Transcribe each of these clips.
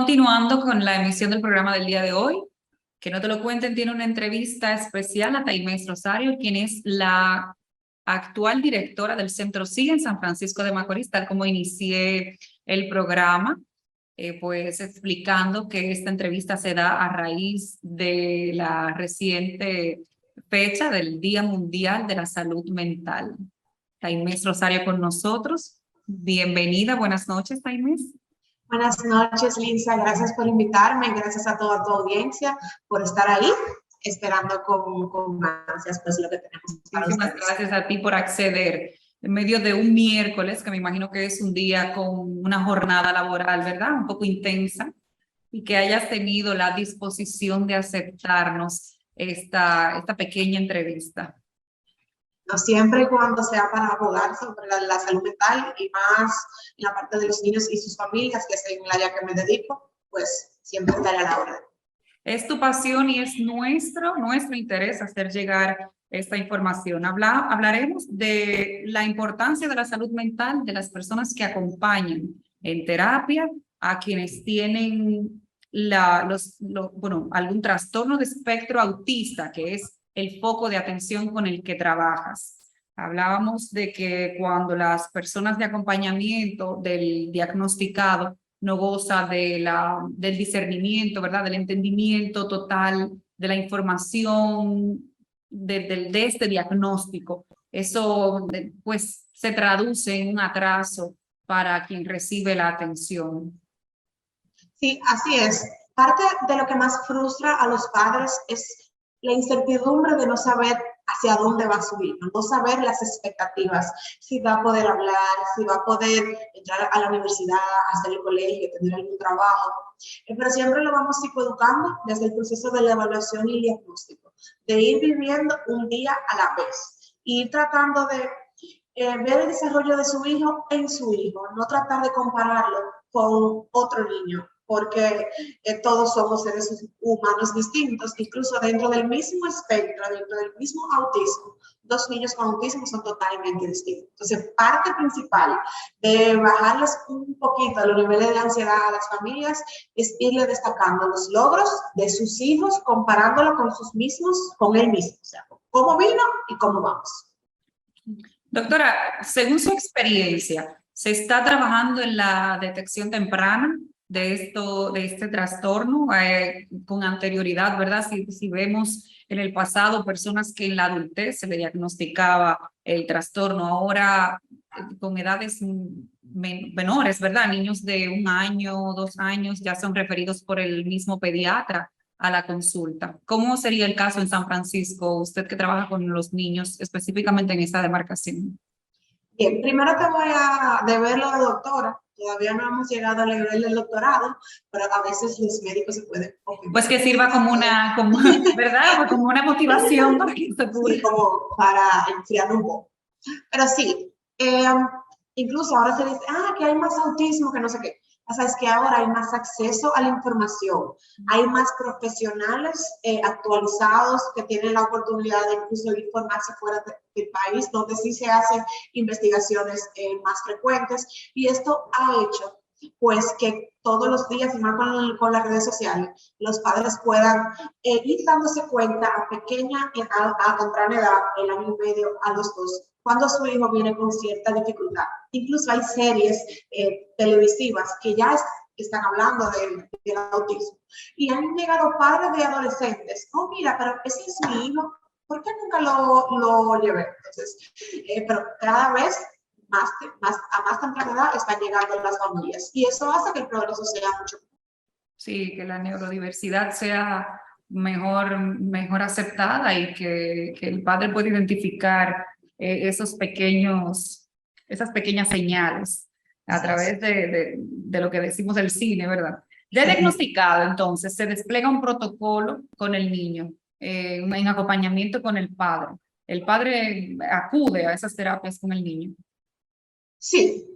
Continuando con la emisión del programa del día de hoy, que no te lo cuenten, tiene una entrevista especial a Taimés Rosario, quien es la actual directora del Centro SIG en San Francisco de Macorís, tal como inicié el programa, pues explicando que esta entrevista se da a raíz de la reciente fecha del Día Mundial de la Salud Mental. Taimés Rosario con nosotros. Bienvenida, buenas noches, Taimés. Buenas noches, Linza. Gracias por invitarme. Gracias a toda tu audiencia por estar ahí, esperando con ansias pues, lo que tenemos para Muchísimas ustedes. gracias a ti por acceder en medio de un miércoles, que me imagino que es un día con una jornada laboral, ¿verdad? Un poco intensa, y que hayas tenido la disposición de aceptarnos esta pequeña entrevista. No siempre y cuando sea para abogar sobre la salud mental y más en la parte de los niños y sus familias, que es en el área que me dedico, pues siempre estaré a la orden. Es tu pasión y es nuestro interés hacer llegar esta información. Hablaremos de la importancia de la salud mental de las personas que acompañan en terapia a quienes tienen algún trastorno de espectro autista, que es el foco de atención con el que trabajas. Hablábamos de que cuando las personas de acompañamiento del diagnosticado no goza del discernimiento, ¿verdad? Del entendimiento total de la información de este diagnóstico. Eso pues se traduce en un atraso para quien recibe la atención. Sí, así es. Parte de lo que más frustra a los padres es la incertidumbre de no saber hacia dónde va su hijo, no saber las expectativas, si va a poder hablar, si va a poder entrar a la universidad, hacer el colegio, tener algún trabajo. Pero siempre lo vamos psicoeducando desde el proceso de la evaluación y el diagnóstico, de ir viviendo un día a la vez, ir tratando de ver el desarrollo de su hijo en su hijo, no tratar de compararlo con otro niño, porque todos somos seres humanos distintos, incluso dentro del mismo espectro, dentro del mismo autismo, dos niños con autismo son totalmente distintos. Entonces, parte principal de bajarles un poquito los niveles de ansiedad a las familias es irle destacando los logros de sus hijos, comparándolo con sus mismos, con él mismo, o sea, cómo vino y cómo vamos. Doctora, según su experiencia, ¿se está trabajando en la detección temprana de este trastorno con anterioridad, ¿verdad? Si vemos en el pasado personas que en la adultez se le diagnosticaba el trastorno, ahora con edades menores, ¿verdad? Niños de 1 año, 2 años ya son referidos por el mismo pediatra a la consulta. ¿Cómo sería el caso en San Francisco, usted que trabaja con los niños específicamente en esta demarcación? Bien, primero te voy a deber lo de doctora. Todavía no hemos llegado al nivel del doctorado, pero a veces los médicos se pueden confirmar. Pues que sirva ¿verdad? Como una motivación para que se pueda. Sí, como para enfriar un poco. Pero sí, incluso ahora se dice, que hay más autismo que no sé qué. O sea, es que ahora hay más acceso a la información, hay más profesionales actualizados que tienen la oportunidad de incluso informarse fuera del país, donde sí se hacen investigaciones más frecuentes, y esto ha hecho pues que todos los días, y más con las redes sociales, los padres puedan ir dándose cuenta a pequeña, a temprana edad, el año y medio, a los 2, cuando su hijo viene con cierta dificultad. Incluso hay series televisivas que ya están hablando del autismo. Y han llegado padres de adolescentes, mira, pero ese es mi hijo, ¿por qué nunca lo llevé? Entonces, pero cada vez a más temprana edad están llegando las familias. Y eso hace que el progreso sea mucho mejor. Sí, que la neurodiversidad sea mejor aceptada y que el padre pueda identificar esas pequeñas señales a través de lo que decimos del cine, ¿verdad? Ya diagnosticado, entonces, se despliega un protocolo con el niño en acompañamiento con el padre. El padre acude a esas terapias con el niño. Sí,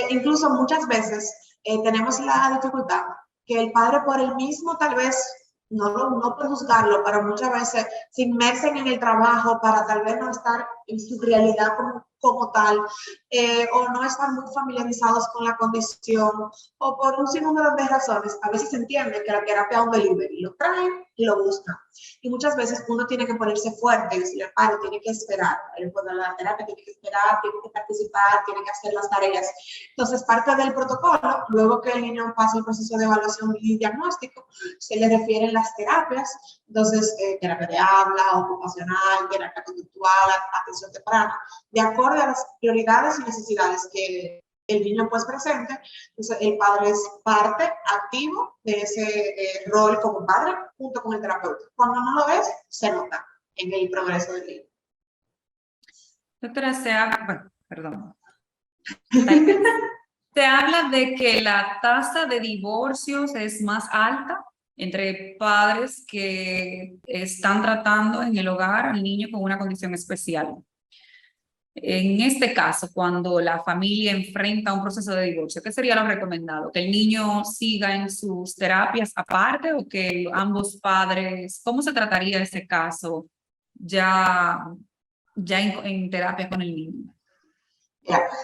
incluso muchas veces tenemos la dificultad que el padre por el mismo, tal vez, no por juzgarlo, pero muchas veces se inmersen en el trabajo para tal vez no estar en su realidad como como tal, o no están muy familiarizados con la condición, o por un sinnúmero de razones, a veces se entiende que la terapia es un delivery, lo traen y lo buscan. Y muchas veces uno tiene que ponerse fuerte y decirle, padre, tiene que esperar, cuando la terapia tiene que esperar, tiene que participar, tiene que hacer las tareas. Entonces, parte del protocolo, luego que el niño pasa el proceso de evaluación y diagnóstico, se le refieren las terapias, entonces, terapia de habla, ocupacional, terapia conductual, atención temprana, de acuerdo a las prioridades y necesidades que el niño pues presente. Entonces el padre es parte activo de ese rol como padre junto con el terapeuta. Cuando no lo es, se nota en el progreso del niño. Doctora, bueno, perdón. Se habla de que la tasa de divorcios es más alta entre padres que están tratando en el hogar al niño con una condición especial. En este caso, cuando la familia enfrenta un proceso de divorcio, ¿qué sería lo recomendado? ¿Que el niño siga en sus terapias aparte o que ambos padres, cómo se trataría ese caso ya en terapia con el niño?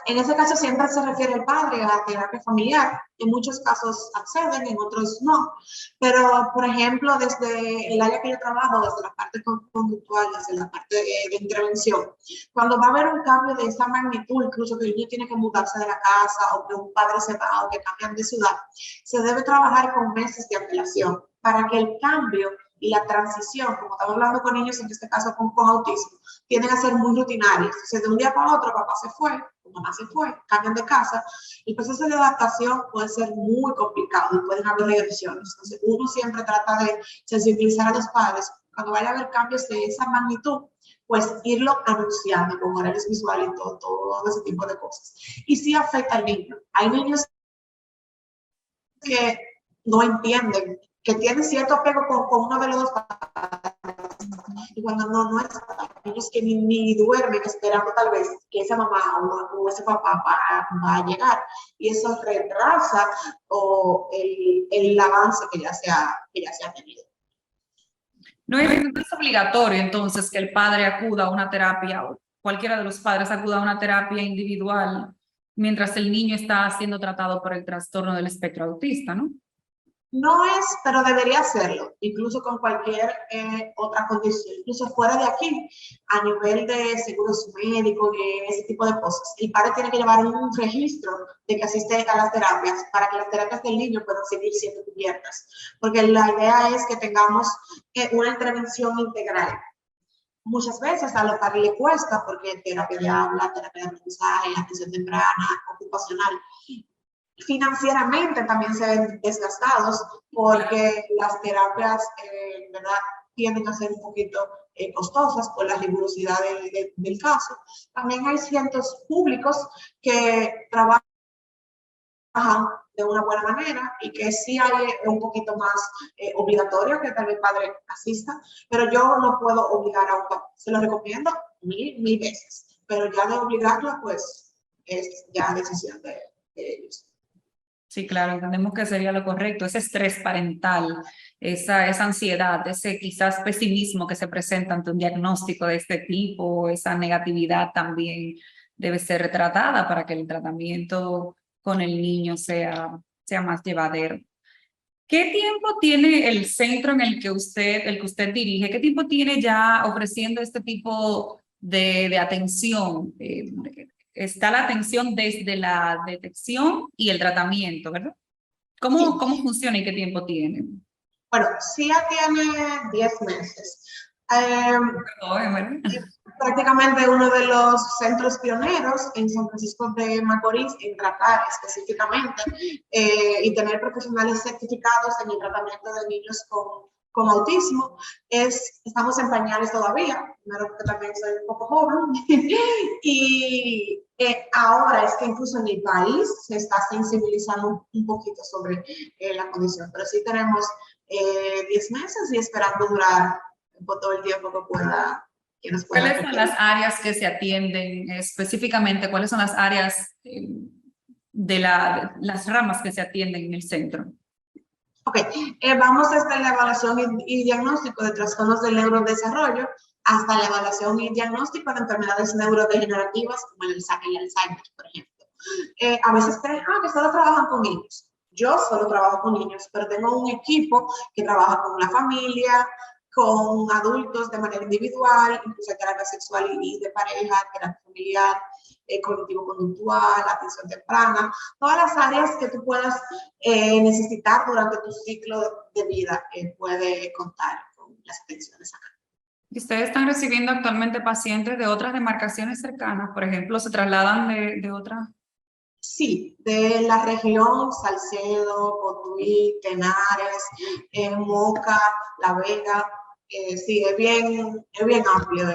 En ese caso siempre se refiere el padre a terapia familiar. En muchos casos acceden, en otros no. Pero, por ejemplo, desde el área que yo trabajo, desde la parte conductual, desde la parte de intervención, cuando va a haber un cambio de esa magnitud, incluso que el niño tiene que mudarse de la casa o que un padre se va o que cambian de ciudad, se debe trabajar con meses de antelación para que el cambio y la transición, como estamos hablando con niños, en este caso con autismo, tienden a ser muy rutinarios. Entonces, de un día para otro, papá se fue, mamá se fue, cambian de casa. El proceso de adaptación puede ser muy complicado y pueden haber regresiones. Entonces, uno siempre trata de sensibilizar a los padres. Cuando vaya a haber cambios de esa magnitud, pues irlo anunciando con horarios visuales y todo ese tipo de cosas. Y sí afecta al niño. Hay niños que no entienden, que tienen cierto apego con uno de los dos padres. Y cuando no está, niños que ni duermen esperando tal vez que esa mamá o ese papá va a llegar. Y eso retrasa el avance que ya se ha tenido. No es obligatorio entonces que el padre acuda a una terapia o cualquiera de los padres acuda a una terapia individual mientras el niño está siendo tratado por el trastorno del espectro autista, ¿no? No es, pero debería hacerlo, incluso con cualquier otra condición, incluso fuera de aquí, a nivel de seguros médicos y ese tipo de cosas. El padre tiene que llevar un registro de que asiste a las terapias para que las terapias del niño puedan seguir siendo cubiertas, porque la idea es que tengamos una intervención integral. Muchas veces a los padres le cuesta porque terapia de habla, terapia de aprendizaje, atención temprana, ocupacional, financieramente también se ven desgastados porque las terapias, ¿verdad?, tienden a ser un poquito costosas por la rigurosidad del caso. También hay cientos públicos que trabajan de una buena manera y que sí hay un poquito más obligatorio que tal vez el padre asista, pero yo no puedo obligar a un papá. Se lo recomiendo mil veces, pero ya de obligarlo, pues es ya decisión de ellos. Sí, claro, entendemos que sería lo correcto, ese estrés parental, esa ansiedad, ese quizás pesimismo que se presenta ante un diagnóstico de este tipo, esa negatividad también debe ser retratada para que el tratamiento con el niño sea más llevadero. ¿Qué tiempo tiene el centro en el que usted dirige? ¿Qué tiempo tiene ya ofreciendo este tipo de atención? Está la atención desde la detección y el tratamiento, ¿verdad? ¿Cómo funciona y qué tiempo tiene? Bueno, CIA tiene 10 meses. Prácticamente uno de los centros pioneros en San Francisco de Macorís en tratar específicamente y tener profesionales certificados en el tratamiento de niños con autismo. Estamos en pañales todavía, primero porque también soy un poco joven, y ahora es que incluso en el país se está sensibilizando un poquito sobre la condición, pero sí tenemos 10 meses y esperando durar por todo el tiempo que pueda. ¿Cuáles son las áreas que se atienden específicamente? ¿Cuáles son las áreas de las ramas que se atienden en el centro? Ok, vamos desde la evaluación y diagnóstico de trastornos del neurodesarrollo, hasta la evaluación y diagnóstico de enfermedades neurodegenerativas como el Alzheimer, por ejemplo. A veces creen que solo trabajan con niños. Yo solo trabajo con niños, pero tengo un equipo que trabaja con la familia, con adultos de manera individual, incluso terapia sexual y de pareja, terapia familiar, cognitivo-conductual, atención temprana, todas las áreas que tú puedas necesitar durante tu ciclo de vida puede contar con las atenciones acá. ¿Y ustedes están recibiendo actualmente pacientes de otras demarcaciones cercanas? Por ejemplo, ¿se trasladan de otras? Sí, de la región, Salcedo, Cotuí, Tenares, Moca, La Vega. Sí, es bien amplio,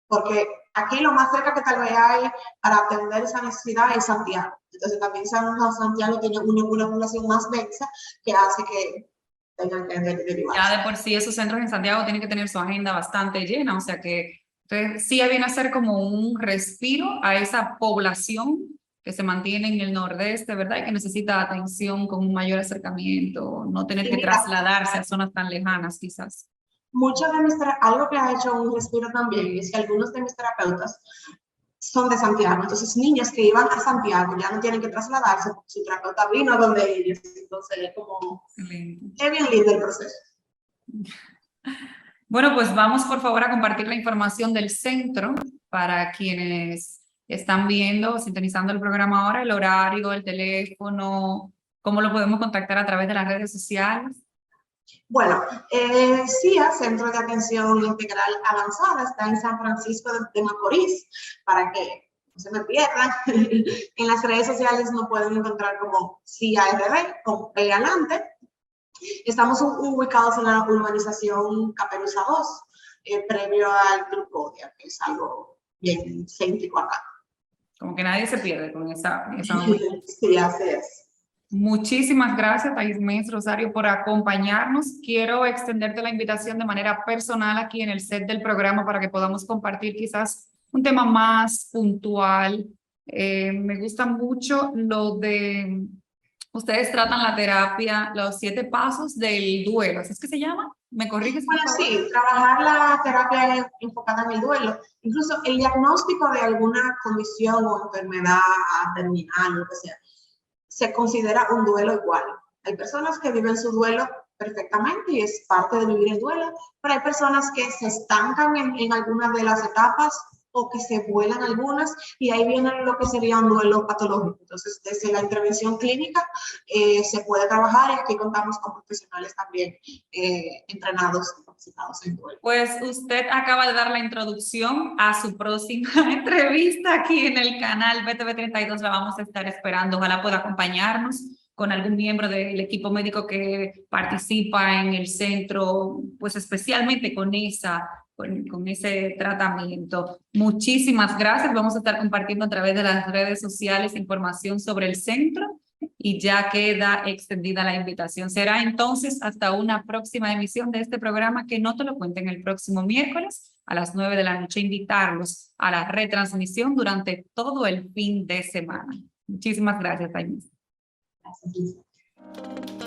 porque aquí lo más cerca que tal vez hay para atender esa necesidad es Santiago. Entonces también Santiago tiene una población más densa que hace que tengan que derivarse. Ya de por sí esos centros en Santiago tienen que tener su agenda bastante llena, o sea que entonces, sí viene a ser como un respiro a esa población que se mantiene en el nordeste, ¿verdad? Y que necesita atención con un mayor acercamiento, no tener que trasladarse a zonas tan lejanas quizás. Algo que ha hecho un respiro también es que algunos de mis terapeutas son de Santiago, entonces niños que iban a Santiago ya no tienen que trasladarse porque su terapeuta vino a donde ellos, entonces es como, es bien lindo el proceso. Bueno, pues vamos por favor a compartir la información del centro para quienes están viendo, sintonizando el programa ahora, el horario, el teléfono, cómo lo podemos contactar a través de las redes sociales. Bueno, CIA, Centro de Atención Integral Avanzada, está en San Francisco de Macorís, para que no se me pierdan. En las redes sociales nos pueden encontrar como CIA-RD, con P adelante. Estamos ubicados en la urbanización Caperuza 2, previo al Club Codia, que es algo bien céntrico acá. Como que nadie se pierde con esa Sí, así es. Muchísimas gracias, Taismés Rosario, por acompañarnos. Quiero extenderte la invitación de manera personal aquí en el set del programa para que podamos compartir quizás un tema más puntual. Me gusta mucho lo de, ustedes tratan la terapia, los 7 pasos del duelo, ¿así es que se llama? ¿Me corriges? Bueno, sí, trabajar la terapia enfocada en el duelo, incluso el diagnóstico de alguna condición o enfermedad terminal, lo que sea, se considera un duelo igual. Hay personas que viven su duelo perfectamente y es parte de vivir el duelo, pero hay personas que se estancan en algunas de las etapas o que se vuelan algunas y ahí viene lo que sería un duelo patológico. Entonces, desde la intervención clínica se puede trabajar y aquí contamos con profesionales también entrenados y capacitados en duelo. Pues usted acaba de dar la introducción a su próxima entrevista aquí en el canal BTV32. La vamos a estar esperando. Ojalá pueda acompañarnos con algún miembro del equipo médico que participa en el centro, pues especialmente con ese tratamiento. Muchísimas gracias. Vamos a estar compartiendo a través de las redes sociales información sobre el centro y ya queda extendida la invitación. Será entonces hasta una próxima emisión de este programa, que no te lo cuenten, el próximo miércoles a las 9 de la noche. Invitarlos a la retransmisión durante todo el fin de semana. Muchísimas gracias, Taimés. Gracias.